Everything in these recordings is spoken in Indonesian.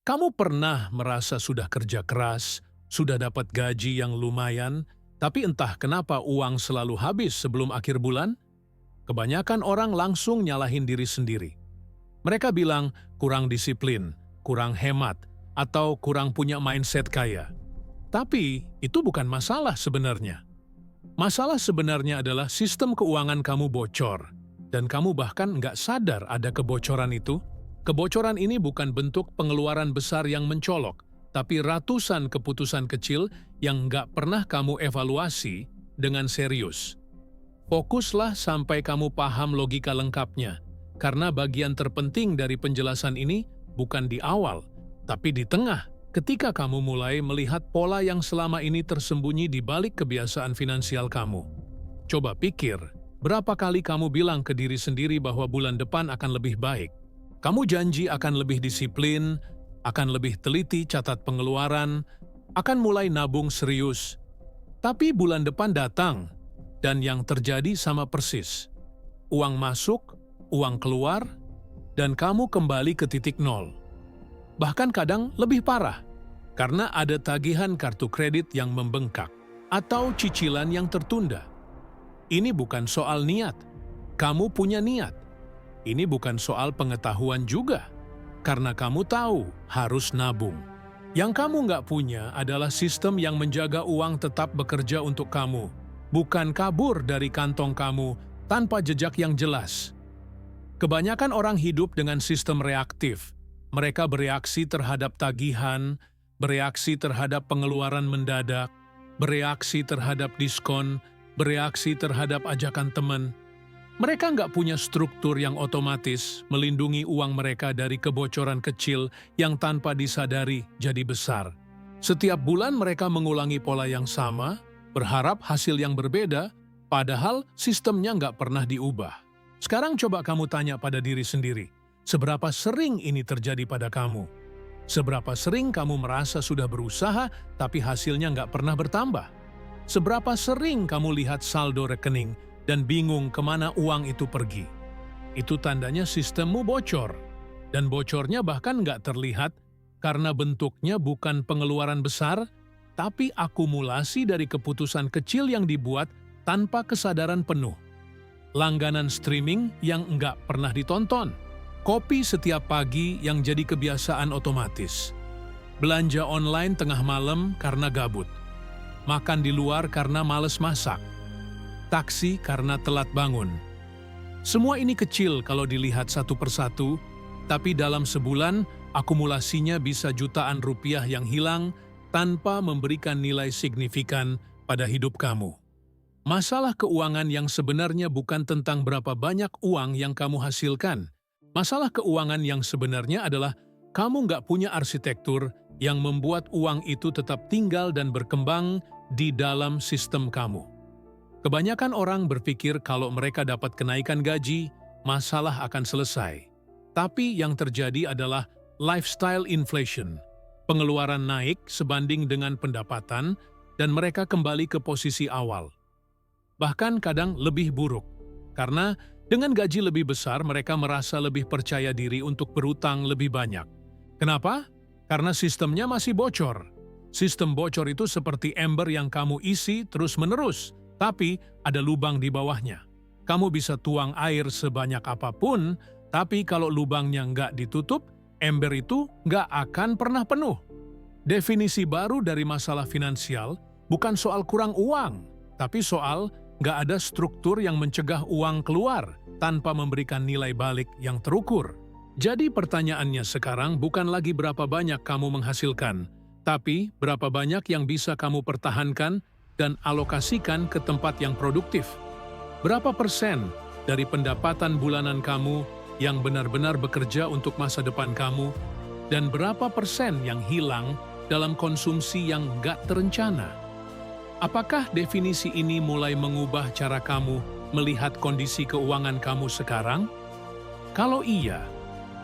Kamu pernah merasa sudah kerja keras, sudah dapat gaji yang lumayan, tapi entah kenapa uang selalu habis sebelum akhir bulan? Kebanyakan orang langsung nyalahin diri sendiri. Mereka bilang kurang disiplin, kurang hemat, atau kurang punya mindset kaya. Tapi itu bukan masalah sebenarnya. Masalah sebenarnya adalah sistem keuangan kamu bocor, dan kamu bahkan nggak sadar ada kebocoran itu. Kebocoran ini bukan bentuk pengeluaran besar yang mencolok, tapi ratusan keputusan kecil yang nggak pernah kamu evaluasi dengan serius. Fokuslah sampai kamu paham logika lengkapnya, karena bagian terpenting dari penjelasan ini bukan di awal, tapi di tengah, ketika kamu mulai melihat pola yang selama ini tersembunyi di balik kebiasaan finansial kamu. Coba pikir, berapa kali kamu bilang ke diri sendiri bahwa bulan depan akan lebih baik? Kamu janji akan lebih disiplin, akan lebih teliti catat pengeluaran, akan mulai nabung serius. Tapi bulan depan datang, dan yang terjadi sama persis. Uang masuk, uang keluar, dan kamu kembali ke titik nol. Bahkan kadang lebih parah, karena ada tagihan kartu kredit yang membengkak, atau cicilan yang tertunda. Ini bukan soal niat. Kamu punya niat. Ini bukan soal pengetahuan juga, karena kamu tahu harus nabung. Yang kamu nggak punya adalah sistem yang menjaga uang tetap bekerja untuk kamu, bukan kabur dari kantong kamu tanpa jejak yang jelas. Kebanyakan orang hidup dengan sistem reaktif. Mereka bereaksi terhadap tagihan, bereaksi terhadap pengeluaran mendadak, bereaksi terhadap diskon, bereaksi terhadap ajakan teman. Mereka nggak punya struktur yang otomatis melindungi uang mereka dari kebocoran kecil yang tanpa disadari jadi besar. Setiap bulan mereka mengulangi pola yang sama, berharap hasil yang berbeda, padahal sistemnya nggak pernah diubah. Sekarang coba kamu tanya pada diri sendiri, seberapa sering ini terjadi pada kamu? Seberapa sering kamu merasa sudah berusaha tapi hasilnya nggak pernah bertambah? Seberapa sering kamu lihat saldo rekening dan bingung kemana uang itu pergi? Itu tandanya sistemmu bocor. Dan bocornya bahkan nggak terlihat karena bentuknya bukan pengeluaran besar, tapi akumulasi dari keputusan kecil yang dibuat tanpa kesadaran penuh. Langganan streaming yang nggak pernah ditonton. Kopi setiap pagi yang jadi kebiasaan otomatis. Belanja online tengah malam karena gabut. Makan di luar karena males masak. Taksi karena telat bangun. Semua ini kecil kalau dilihat satu persatu, tapi dalam sebulan akumulasinya bisa jutaan rupiah yang hilang tanpa memberikan nilai signifikan pada hidup kamu. Masalah keuangan yang sebenarnya bukan tentang berapa banyak uang yang kamu hasilkan. Masalah keuangan yang sebenarnya adalah kamu nggak punya arsitektur yang membuat uang itu tetap tinggal dan berkembang di dalam sistem kamu. Kebanyakan orang berpikir kalau mereka dapat kenaikan gaji, masalah akan selesai. Tapi yang terjadi adalah lifestyle inflation. Pengeluaran naik sebanding dengan pendapatan, dan mereka kembali ke posisi awal. Bahkan kadang lebih buruk, karena dengan gaji lebih besar mereka merasa lebih percaya diri untuk berutang lebih banyak. Kenapa? Karena sistemnya masih bocor. Sistem bocor itu seperti ember yang kamu isi terus-menerus, tapi ada lubang di bawahnya. Kamu bisa tuang air sebanyak apapun, tapi kalau lubangnya nggak ditutup, ember itu nggak akan pernah penuh. Definisi baru dari masalah finansial bukan soal kurang uang, tapi soal nggak ada struktur yang mencegah uang keluar tanpa memberikan nilai balik yang terukur. Jadi pertanyaannya sekarang bukan lagi berapa banyak kamu menghasilkan, tapi berapa banyak yang bisa kamu pertahankan dan alokasikan ke tempat yang produktif. Berapa persen dari pendapatan bulanan kamu yang benar-benar bekerja untuk masa depan kamu, dan berapa persen yang hilang dalam konsumsi yang nggak terencana? Apakah definisi ini mulai mengubah cara kamu melihat kondisi keuangan kamu sekarang? Kalau iya,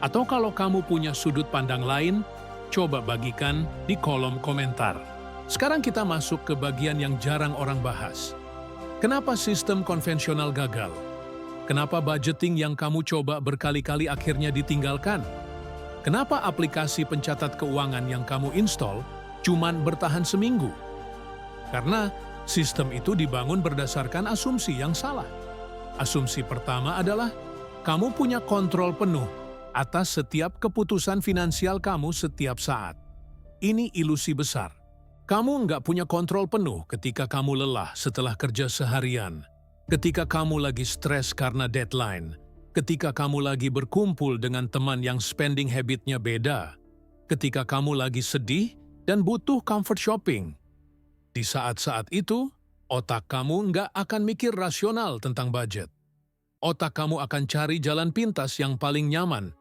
atau kalau kamu punya sudut pandang lain, coba bagikan di kolom komentar. Sekarang kita masuk ke bagian yang jarang orang bahas. Kenapa sistem konvensional gagal? Kenapa budgeting yang kamu coba berkali-kali akhirnya ditinggalkan? Kenapa aplikasi pencatat keuangan yang kamu install cuman bertahan seminggu? Karena sistem itu dibangun berdasarkan asumsi yang salah. Asumsi pertama adalah kamu punya kontrol penuh atas setiap keputusan finansial kamu setiap saat. Ini ilusi besar. Kamu nggak punya kontrol penuh ketika kamu lelah setelah kerja seharian, ketika kamu lagi stres karena deadline, ketika kamu lagi berkumpul dengan teman yang spending habitnya beda, ketika kamu lagi sedih dan butuh comfort shopping. Di saat-saat itu, otak kamu nggak akan mikir rasional tentang budget. Otak kamu akan cari jalan pintas yang paling nyaman,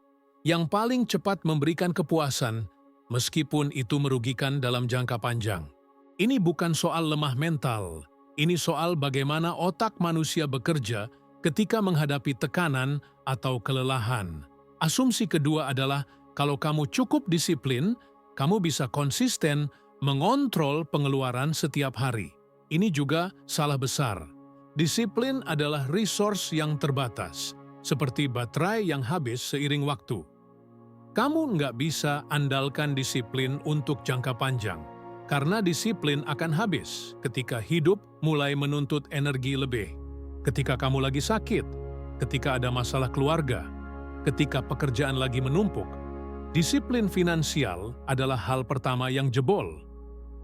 yang paling cepat memberikan kepuasan, meskipun itu merugikan dalam jangka panjang. Ini bukan soal lemah mental, ini soal bagaimana otak manusia bekerja ketika menghadapi tekanan atau kelelahan. Asumsi kedua adalah kalau kamu cukup disiplin, kamu bisa konsisten mengontrol pengeluaran setiap hari. Ini juga salah besar. Disiplin adalah resource yang terbatas, seperti baterai yang habis seiring waktu. Kamu nggak bisa andalkan disiplin untuk jangka panjang, karena disiplin akan habis ketika hidup mulai menuntut energi lebih. Ketika kamu lagi sakit, ketika ada masalah keluarga, ketika pekerjaan lagi menumpuk, disiplin finansial adalah hal pertama yang jebol.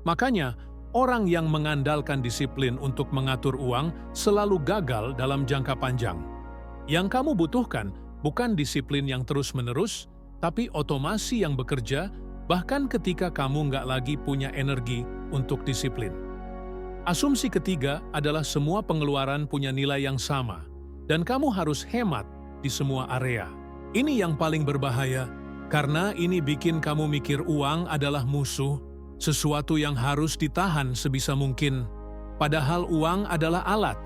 Makanya, orang yang mengandalkan disiplin untuk mengatur uang selalu gagal dalam jangka panjang. Yang kamu butuhkan bukan disiplin yang terus-menerus, tapi otomasi yang bekerja bahkan ketika kamu nggak lagi punya energi untuk disiplin. Asumsi ketiga adalah semua pengeluaran punya nilai yang sama, dan kamu harus hemat di semua area. Ini yang paling berbahaya, karena ini bikin kamu mikir uang adalah musuh, sesuatu yang harus ditahan sebisa mungkin. Padahal uang adalah alat,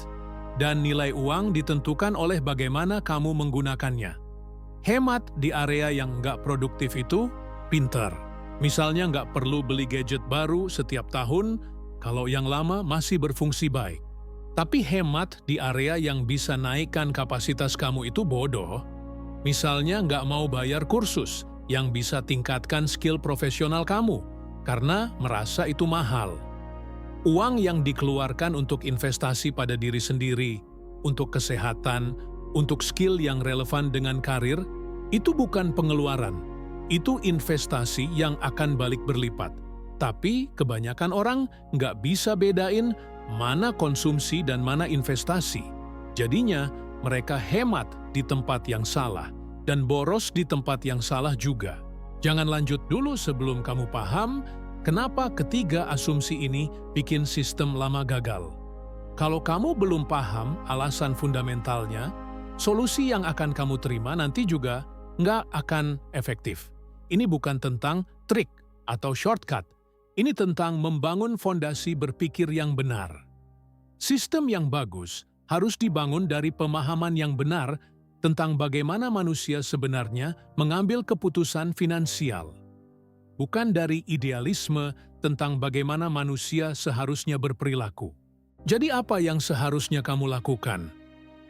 dan nilai uang ditentukan oleh bagaimana kamu menggunakannya. Hemat di area yang nggak produktif itu pintar. Misalnya nggak perlu beli gadget baru setiap tahun kalau yang lama masih berfungsi baik. Tapi hemat di area yang bisa naikkan kapasitas kamu itu bodoh. Misalnya nggak mau bayar kursus yang bisa tingkatkan skill profesional kamu, karena merasa itu mahal. Uang yang dikeluarkan untuk investasi pada diri sendiri, untuk kesehatan, untuk skill yang relevan dengan karir, itu bukan pengeluaran. Itu investasi yang akan balik berlipat. Tapi kebanyakan orang nggak bisa bedain mana konsumsi dan mana investasi. Jadinya, mereka hemat di tempat yang salah dan boros di tempat yang salah juga. Jangan lanjut dulu sebelum kamu paham kenapa ketiga asumsi ini bikin sistem lama gagal. Kalau kamu belum paham alasan fundamentalnya, solusi yang akan kamu terima nanti juga nggak akan efektif. Ini bukan tentang trik atau shortcut. Ini tentang membangun fondasi berpikir yang benar. Sistem yang bagus harus dibangun dari pemahaman yang benar tentang bagaimana manusia sebenarnya mengambil keputusan finansial. Bukan dari idealisme tentang bagaimana manusia seharusnya berperilaku. Jadi apa yang seharusnya kamu lakukan?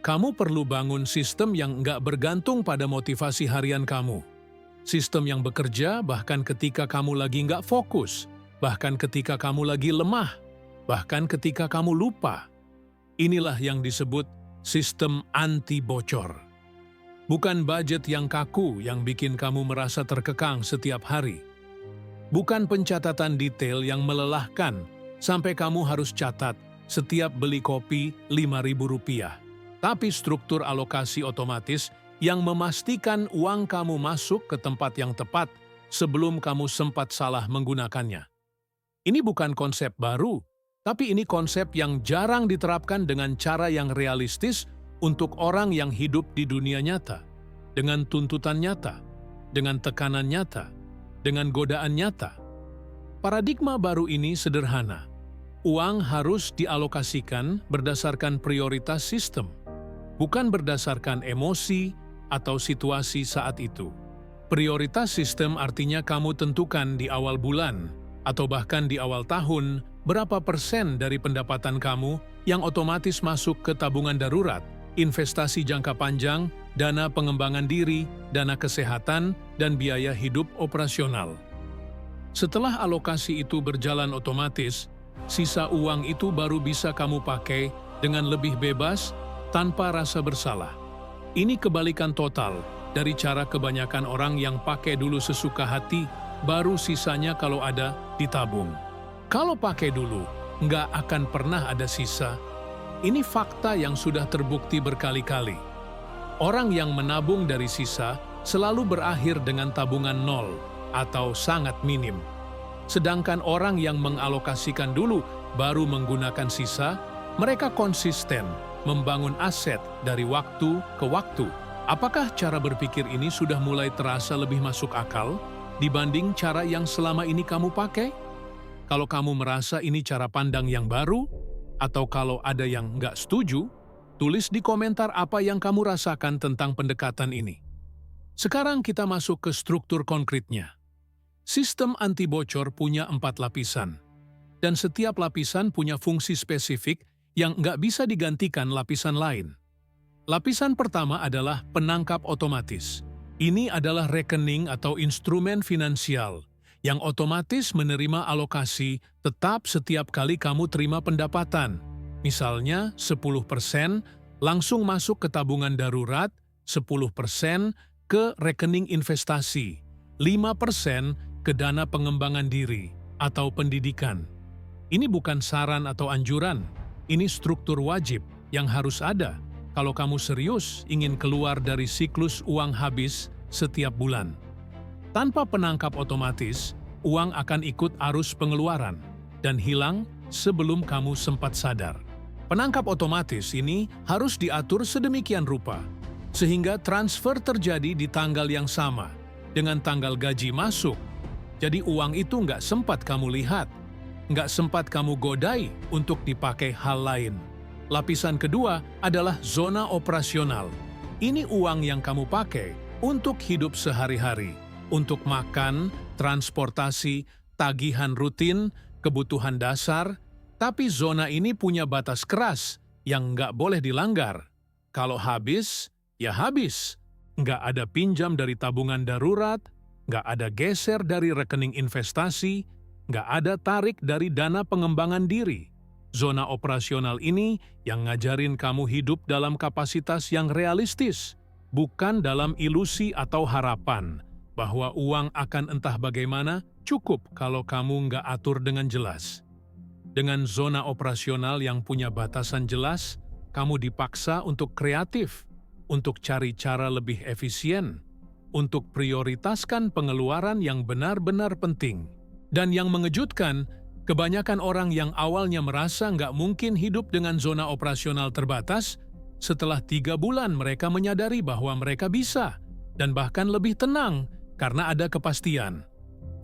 Kamu perlu bangun sistem yang nggak bergantung pada motivasi harian kamu. Sistem yang bekerja bahkan ketika kamu lagi nggak fokus, bahkan ketika kamu lagi lemah, bahkan ketika kamu lupa. Inilah yang disebut sistem anti bocor. Bukan budget yang kaku yang bikin kamu merasa terkekang setiap hari. Bukan pencatatan detail yang melelahkan sampai kamu harus catat setiap beli kopi Rp5.000. Tapi struktur alokasi otomatis yang memastikan uang kamu masuk ke tempat yang tepat sebelum kamu sempat salah menggunakannya. Ini bukan konsep baru, tapi ini konsep yang jarang diterapkan dengan cara yang realistis untuk orang yang hidup di dunia nyata, dengan tuntutan nyata, dengan tekanan nyata, dengan godaan nyata. Paradigma baru ini sederhana. Uang harus dialokasikan berdasarkan prioritas sistem, bukan berdasarkan emosi atau situasi saat itu. Prioritas sistem artinya kamu tentukan di awal bulan atau bahkan di awal tahun berapa persen dari pendapatan kamu yang otomatis masuk ke tabungan darurat, investasi jangka panjang, dana pengembangan diri, dana kesehatan, dan biaya hidup operasional. Setelah alokasi itu berjalan otomatis, sisa uang itu baru bisa kamu pakai dengan lebih bebas tanpa rasa bersalah. Ini kebalikan total dari cara kebanyakan orang yang pakai dulu sesuka hati, baru sisanya kalau ada ditabung. Kalau pakai dulu, nggak akan pernah ada sisa. Ini fakta yang sudah terbukti berkali-kali. Orang yang menabung dari sisa selalu berakhir dengan tabungan nol atau sangat minim. Sedangkan orang yang mengalokasikan dulu baru menggunakan sisa, mereka konsisten membangun aset dari waktu ke waktu. Apakah cara berpikir ini sudah mulai terasa lebih masuk akal dibanding cara yang selama ini kamu pakai? Kalau kamu merasa ini cara pandang yang baru, atau kalau ada yang nggak setuju, tulis di komentar apa yang kamu rasakan tentang pendekatan ini. Sekarang kita masuk ke struktur konkretnya. Sistem anti bocor punya 4 lapisan, dan setiap lapisan punya fungsi spesifik yang nggak bisa digantikan lapisan lain. Lapisan pertama adalah penangkap otomatis. Ini adalah rekening atau instrumen finansial yang otomatis menerima alokasi tetap setiap kali kamu terima pendapatan. Misalnya 10% langsung masuk ke tabungan darurat, 10% ke rekening investasi, 5% ke dana pengembangan diri atau pendidikan. Ini bukan saran atau anjuran, ini struktur wajib yang harus ada kalau kamu serius ingin keluar dari siklus uang habis setiap bulan. Tanpa penangkap otomatis, uang akan ikut arus pengeluaran dan hilang sebelum kamu sempat sadar. Penangkap otomatis ini harus diatur sedemikian rupa, sehingga transfer terjadi di tanggal yang sama dengan tanggal gaji masuk. Jadi uang itu nggak sempat kamu lihat, nggak sempat kamu godai untuk dipakai hal lain. Lapisan kedua adalah zona operasional. Ini uang yang kamu pakai untuk hidup sehari-hari, untuk makan, transportasi, tagihan rutin, kebutuhan dasar, tapi zona ini punya batas keras yang nggak boleh dilanggar. Kalau habis, ya habis. Nggak ada pinjam dari tabungan darurat, nggak ada geser dari rekening investasi, nggak ada tarik dari dana pengembangan diri. Zona operasional ini yang ngajarin kamu hidup dalam kapasitas yang realistis, bukan dalam ilusi atau harapan bahwa uang akan entah bagaimana, cukup kalau kamu nggak atur dengan jelas. Dengan zona operasional yang punya batasan jelas, kamu dipaksa untuk kreatif, untuk cari cara lebih efisien, untuk prioritaskan pengeluaran yang benar-benar penting. Dan yang mengejutkan, kebanyakan orang yang awalnya merasa nggak mungkin hidup dengan zona operasional terbatas, setelah 3 bulan mereka menyadari bahwa mereka bisa, dan bahkan lebih tenang karena ada kepastian.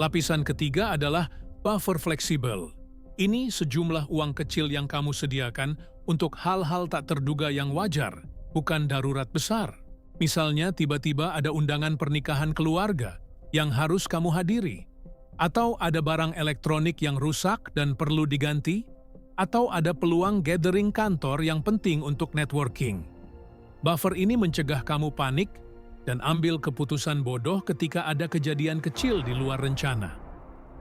Lapisan ketiga adalah buffer fleksibel. Ini sejumlah uang kecil yang kamu sediakan untuk hal-hal tak terduga yang wajar, bukan darurat besar. Misalnya tiba-tiba ada undangan pernikahan keluarga yang harus kamu hadiri, atau ada barang elektronik yang rusak dan perlu diganti, atau ada peluang gathering kantor yang penting untuk networking. Buffer ini mencegah kamu panik dan ambil keputusan bodoh ketika ada kejadian kecil di luar rencana.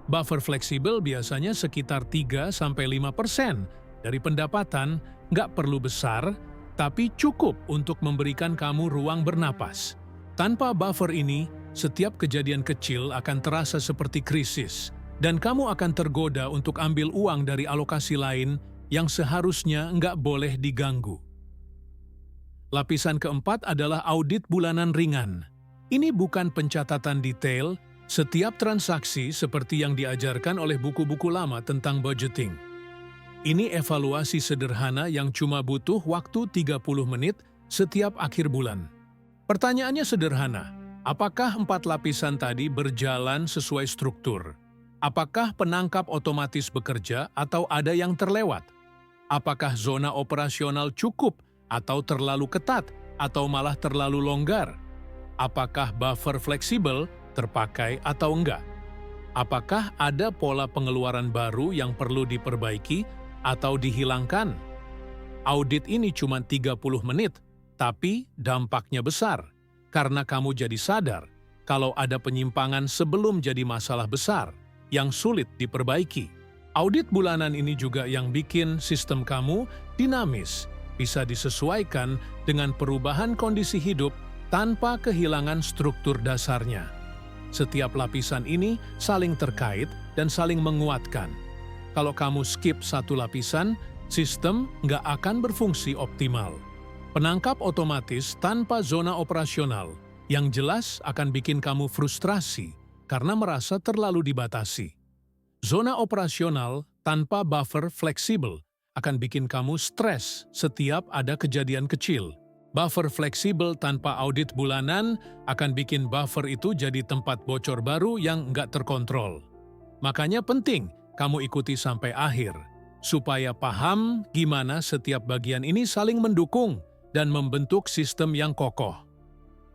Buffer fleksibel biasanya sekitar 3–5% dari pendapatan, nggak perlu besar, tapi cukup untuk memberikan kamu ruang bernapas. Tanpa buffer ini, setiap kejadian kecil akan terasa seperti krisis, dan kamu akan tergoda untuk ambil uang dari alokasi lain yang seharusnya nggak boleh diganggu. Lapisan keempat adalah audit bulanan ringan. Ini bukan pencatatan detail setiap transaksi seperti yang diajarkan oleh buku-buku lama tentang budgeting. Ini evaluasi sederhana yang cuma butuh waktu 30 menit setiap akhir bulan. Pertanyaannya sederhana, apakah 4 lapisan tadi berjalan sesuai struktur? Apakah penangkap otomatis bekerja atau ada yang terlewat? Apakah zona operasional cukup atau terlalu ketat atau malah terlalu longgar? Apakah buffer fleksibel terpakai atau enggak? Apakah ada pola pengeluaran baru yang perlu diperbaiki atau dihilangkan? Audit ini cuma 30 menit, Tapi dampaknya besar, karena kamu jadi sadar kalau ada penyimpangan sebelum jadi masalah besar yang sulit diperbaiki. Audit bulanan ini juga yang bikin sistem kamu dinamis, bisa disesuaikan dengan perubahan kondisi hidup tanpa kehilangan struktur dasarnya. Setiap lapisan ini saling terkait dan saling menguatkan. Kalau kamu skip satu lapisan, sistem nggak akan berfungsi optimal. Penangkap otomatis tanpa zona operasional yang jelas akan bikin kamu frustrasi karena merasa terlalu dibatasi. Zona operasional tanpa buffer fleksibel akan bikin kamu stres setiap ada kejadian kecil. Buffer fleksibel tanpa audit bulanan akan bikin buffer itu jadi tempat bocor baru yang nggak terkontrol. Makanya penting kamu ikuti sampai akhir, supaya paham gimana setiap bagian ini saling mendukung dan membentuk sistem yang kokoh.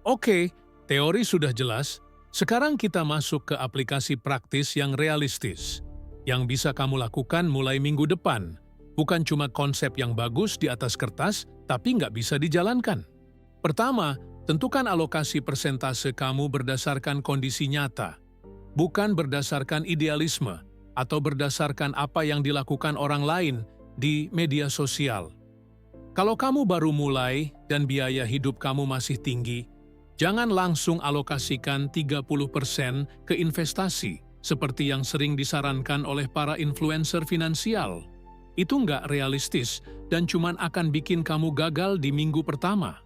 Oke, teori sudah jelas. Sekarang kita masuk ke aplikasi praktis yang realistis, yang bisa kamu lakukan mulai minggu depan. Bukan cuma konsep yang bagus di atas kertas, tapi nggak bisa dijalankan. Pertama, tentukan alokasi persentase kamu berdasarkan kondisi nyata, bukan berdasarkan idealisme atau berdasarkan apa yang dilakukan orang lain di media sosial. Kalau kamu baru mulai dan biaya hidup kamu masih tinggi, jangan langsung alokasikan 30% ke investasi, seperti yang sering disarankan oleh para influencer finansial. Itu nggak realistis dan cuman akan bikin kamu gagal di minggu pertama.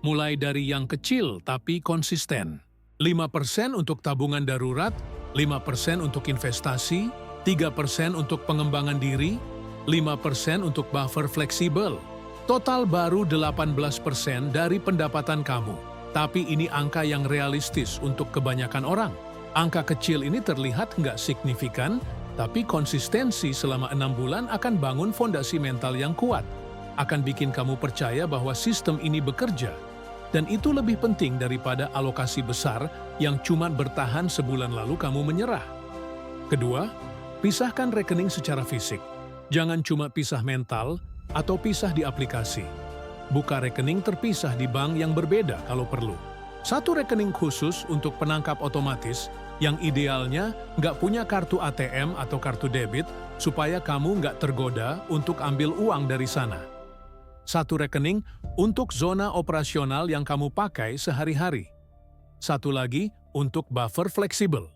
Mulai dari yang kecil tapi konsisten. 5% untuk tabungan darurat, 5% untuk investasi, 3% untuk pengembangan diri, 5% untuk buffer fleksibel. Total baru 18% dari pendapatan kamu. Tapi ini angka yang realistis untuk kebanyakan orang. Angka kecil ini terlihat nggak signifikan, tapi konsistensi selama 6 bulan akan bangun fondasi mental yang kuat. Akan bikin kamu percaya bahwa sistem ini bekerja. Dan itu lebih penting daripada alokasi besar yang cuma bertahan sebulan lalu kamu menyerah. Kedua, pisahkan rekening secara fisik. Jangan cuma pisah mental atau pisah di aplikasi. Buka rekening terpisah di bank yang berbeda kalau perlu. Satu rekening khusus untuk penangkap otomatis yang idealnya nggak punya kartu ATM atau kartu debit supaya kamu nggak tergoda untuk ambil uang dari sana. Satu rekening untuk zona operasional yang kamu pakai sehari-hari. Satu lagi untuk buffer fleksibel.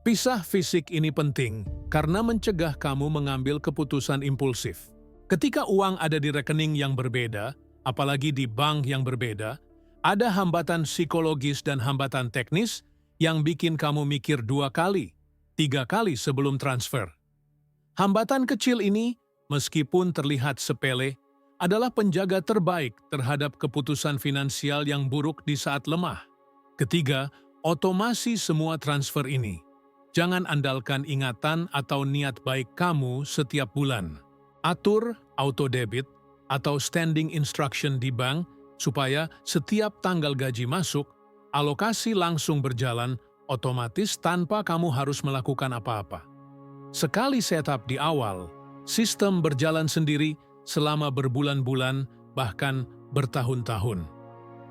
Pisah fisik ini penting karena mencegah kamu mengambil keputusan impulsif. Ketika uang ada di rekening yang berbeda, apalagi di bank yang berbeda, ada hambatan psikologis dan hambatan teknis yang bikin kamu mikir 2 kali, 3 kali sebelum transfer. Hambatan kecil ini, meskipun terlihat sepele, adalah penjaga terbaik terhadap keputusan finansial yang buruk di saat lemah. Ketiga, otomasi semua transfer ini. Jangan andalkan ingatan atau niat baik kamu setiap bulan. Atur auto debit atau standing instruction di bank supaya setiap tanggal gaji masuk, alokasi langsung berjalan otomatis tanpa kamu harus melakukan apa-apa. Sekali setup di awal, sistem berjalan sendiri selama berbulan-bulan bahkan bertahun-tahun.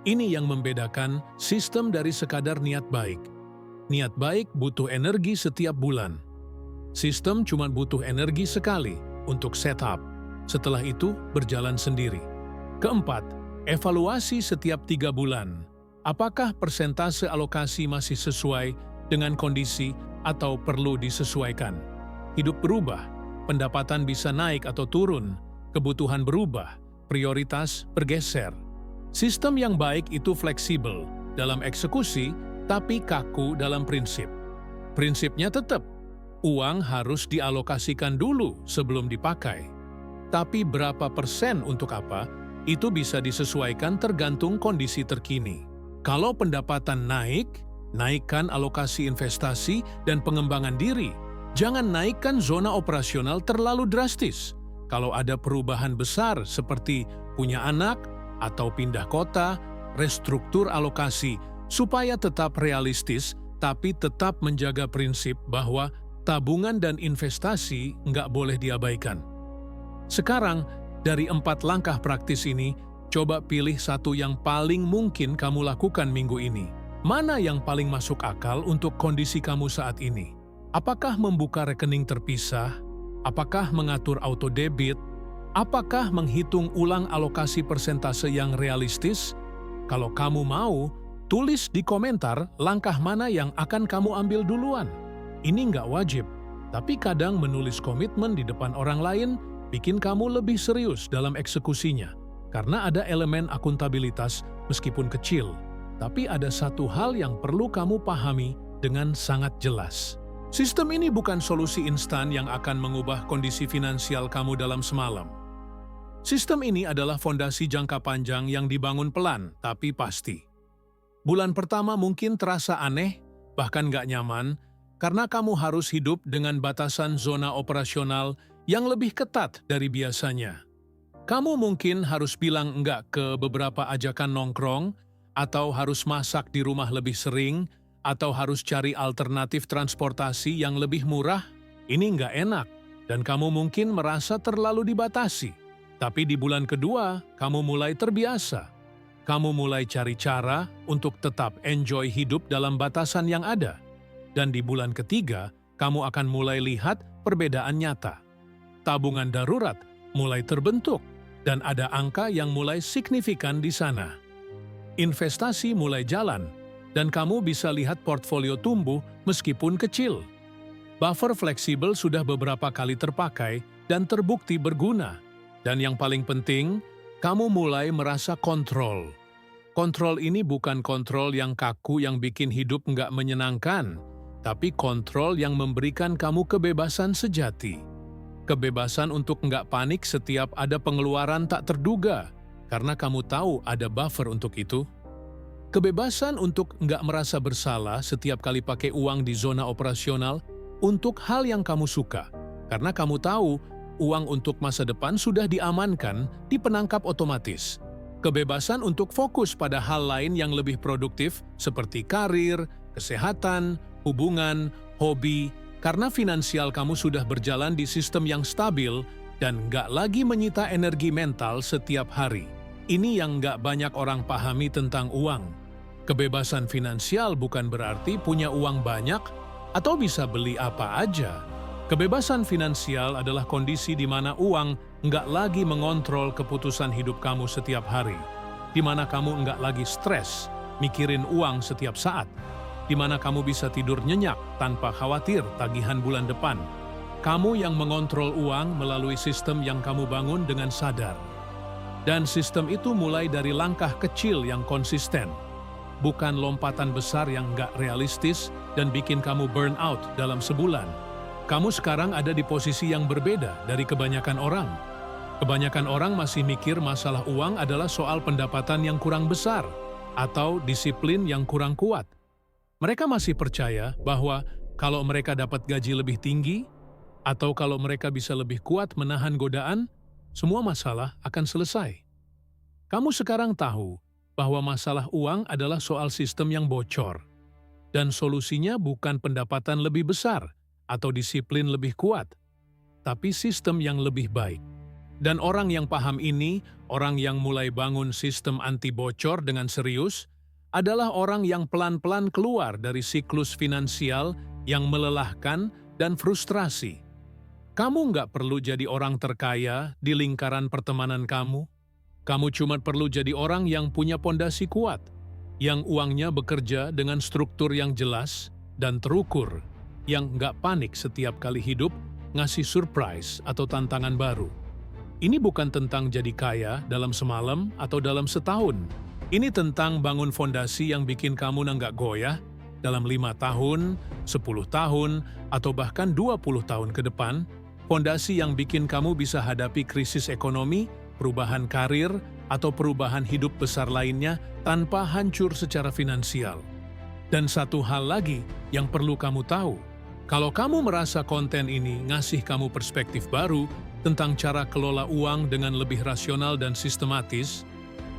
Ini yang membedakan sistem dari sekadar niat baik. Niat baik butuh energi setiap bulan. Sistem cuma butuh energi sekali untuk setup. Setelah itu berjalan sendiri. Keempat, evaluasi setiap 3 bulan. Apakah persentase alokasi masih sesuai dengan kondisi atau perlu disesuaikan? Hidup berubah, pendapatan bisa naik atau turun, kebutuhan berubah, prioritas bergeser. Sistem yang baik itu fleksibel dalam eksekusi, tapi kaku dalam prinsip. Prinsipnya tetap, uang harus dialokasikan dulu sebelum dipakai. Tapi berapa persen untuk apa, itu bisa disesuaikan tergantung kondisi terkini. Kalau pendapatan naik, naikkan alokasi investasi dan pengembangan diri. Jangan naikkan zona operasional terlalu drastis. Kalau ada perubahan besar seperti punya anak atau pindah kota, restruktur alokasi supaya tetap realistis tapi tetap menjaga prinsip bahwa tabungan dan investasi nggak boleh diabaikan. Sekarang, dari 4 langkah praktis ini, Coba pilih satu yang paling mungkin kamu lakukan minggu ini. Mana yang paling masuk akal untuk kondisi kamu saat ini? Apakah membuka rekening terpisah? Apakah mengatur auto debit? Apakah menghitung ulang alokasi persentase yang realistis? Kalau kamu mau, tulis di komentar langkah mana yang akan kamu ambil duluan. Ini nggak wajib, tapi kadang menulis komitmen di depan orang lain bikin kamu lebih serius dalam eksekusinya. Karena ada elemen akuntabilitas meskipun kecil, tapi ada satu hal yang perlu kamu pahami dengan sangat jelas. Sistem ini bukan solusi instan yang akan mengubah kondisi finansial kamu dalam semalam. Sistem ini adalah fondasi jangka panjang yang dibangun pelan tapi pasti. Bulan pertama mungkin terasa aneh, bahkan nggak nyaman, karena kamu harus hidup dengan batasan zona operasional yang lebih ketat dari biasanya. Kamu mungkin harus bilang enggak ke beberapa ajakan nongkrong, atau harus masak di rumah lebih sering, atau harus cari alternatif transportasi yang lebih murah. Ini enggak enak, dan kamu mungkin merasa terlalu dibatasi. Tapi di bulan kedua, kamu mulai terbiasa. Kamu mulai cari cara untuk tetap enjoy hidup dalam batasan yang ada. Dan di bulan ketiga, kamu akan mulai lihat perbedaan nyata. Tabungan darurat mulai terbentuk, dan ada angka yang mulai signifikan di sana. Investasi mulai jalan, dan kamu bisa lihat portfolio tumbuh meskipun kecil. Buffer fleksibel sudah beberapa kali terpakai dan terbukti berguna. Dan yang paling penting, kamu mulai merasa kontrol. Kontrol ini bukan kontrol yang kaku yang bikin hidup nggak menyenangkan, tapi kontrol yang memberikan kamu kebebasan sejati. Kebebasan untuk nggak panik setiap ada pengeluaran tak terduga, karena kamu tahu ada buffer untuk itu. Kebebasan untuk nggak merasa bersalah setiap kali pakai uang di zona operasional untuk hal yang kamu suka, karena kamu tahu uang untuk masa depan sudah diamankan di penangkap otomatis. Kebebasan untuk fokus pada hal lain yang lebih produktif seperti karir, kesehatan, hubungan, hobi, karena finansial kamu sudah berjalan di sistem yang stabil dan nggak lagi menyita energi mental setiap hari. Ini yang nggak banyak orang pahami tentang uang. Kebebasan finansial bukan berarti punya uang banyak atau bisa beli apa aja. Kebebasan finansial adalah kondisi di mana uang nggak lagi mengontrol keputusan hidup kamu setiap hari, di mana kamu nggak lagi stres mikirin uang setiap saat, di mana kamu bisa tidur nyenyak tanpa khawatir tagihan bulan depan. Kamu yang mengontrol uang melalui sistem yang kamu bangun dengan sadar. Dan sistem itu mulai dari langkah kecil yang konsisten, bukan lompatan besar yang nggak realistis dan bikin kamu burn out dalam sebulan. Kamu sekarang ada di posisi yang berbeda dari kebanyakan orang. Kebanyakan orang masih mikir masalah uang adalah soal pendapatan yang kurang besar atau disiplin yang kurang kuat. Mereka masih percaya bahwa kalau mereka dapat gaji lebih tinggi, atau kalau mereka bisa lebih kuat menahan godaan, semua masalah akan selesai. Kamu sekarang tahu bahwa masalah uang adalah soal sistem yang bocor, dan solusinya bukan pendapatan lebih besar atau disiplin lebih kuat, tapi sistem yang lebih baik. Dan orang yang paham ini, orang yang mulai bangun sistem anti bocor dengan serius, adalah orang yang pelan-pelan keluar dari siklus finansial yang melelahkan dan frustrasi. Kamu nggak perlu jadi orang terkaya di lingkaran pertemanan kamu. Kamu cuma perlu jadi orang yang punya pondasi kuat, yang uangnya bekerja dengan struktur yang jelas dan terukur, yang nggak panik setiap kali hidup ngasih surprise atau tantangan baru. Ini bukan tentang jadi kaya dalam semalam atau dalam setahun. Ini tentang bangun fondasi yang bikin kamu nggak goyah dalam 5 tahun, 10 tahun, atau bahkan 20 tahun ke depan, fondasi yang bikin kamu bisa hadapi krisis ekonomi, perubahan karir, atau perubahan hidup besar lainnya tanpa hancur secara finansial. Dan satu hal lagi yang perlu kamu tahu, kalau kamu merasa konten ini ngasih kamu perspektif baru tentang cara kelola uang dengan lebih rasional dan sistematis,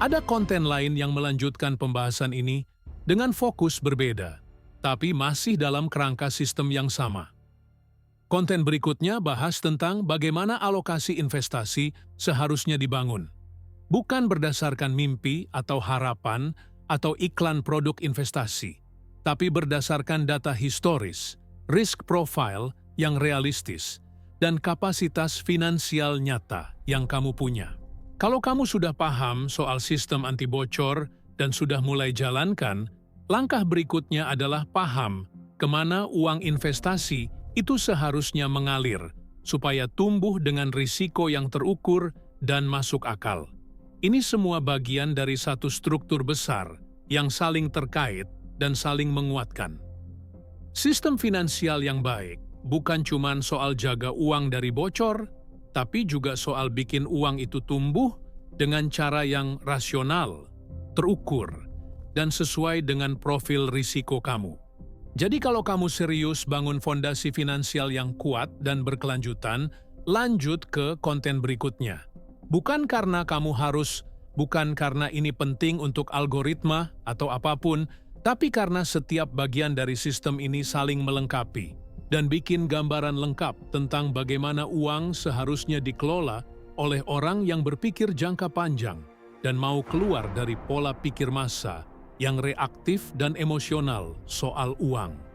ada konten lain yang melanjutkan pembahasan ini dengan fokus berbeda, tapi masih dalam kerangka sistem yang sama. Konten berikutnya bahas tentang bagaimana alokasi investasi seharusnya dibangun. bukan berdasarkan mimpi atau harapan atau iklan produk investasi, tapi berdasarkan data historis, risk profile yang realistis, dan kapasitas finansial nyata yang kamu punya. Kalau kamu sudah paham soal sistem anti bocor dan sudah mulai jalankan, langkah berikutnya adalah paham kemana uang investasi itu seharusnya mengalir supaya tumbuh dengan risiko yang terukur dan masuk akal. Ini semua bagian dari satu struktur besar yang saling terkait dan saling menguatkan. Sistem finansial yang baik bukan cuma soal jaga uang dari bocor, tapi juga soal bikin uang itu tumbuh dengan cara yang rasional, terukur, dan sesuai dengan profil risiko kamu. Jadi kalau kamu serius bangun fondasi finansial yang kuat dan berkelanjutan, lanjut ke konten berikutnya. Bukan karena kamu harus, bukan karena ini penting untuk algoritma atau apapun, tapi karena setiap bagian dari sistem ini saling melengkapi dan bikin gambaran lengkap tentang bagaimana uang seharusnya dikelola oleh orang yang berpikir jangka panjang dan mau keluar dari pola pikir massa yang reaktif dan emosional soal uang.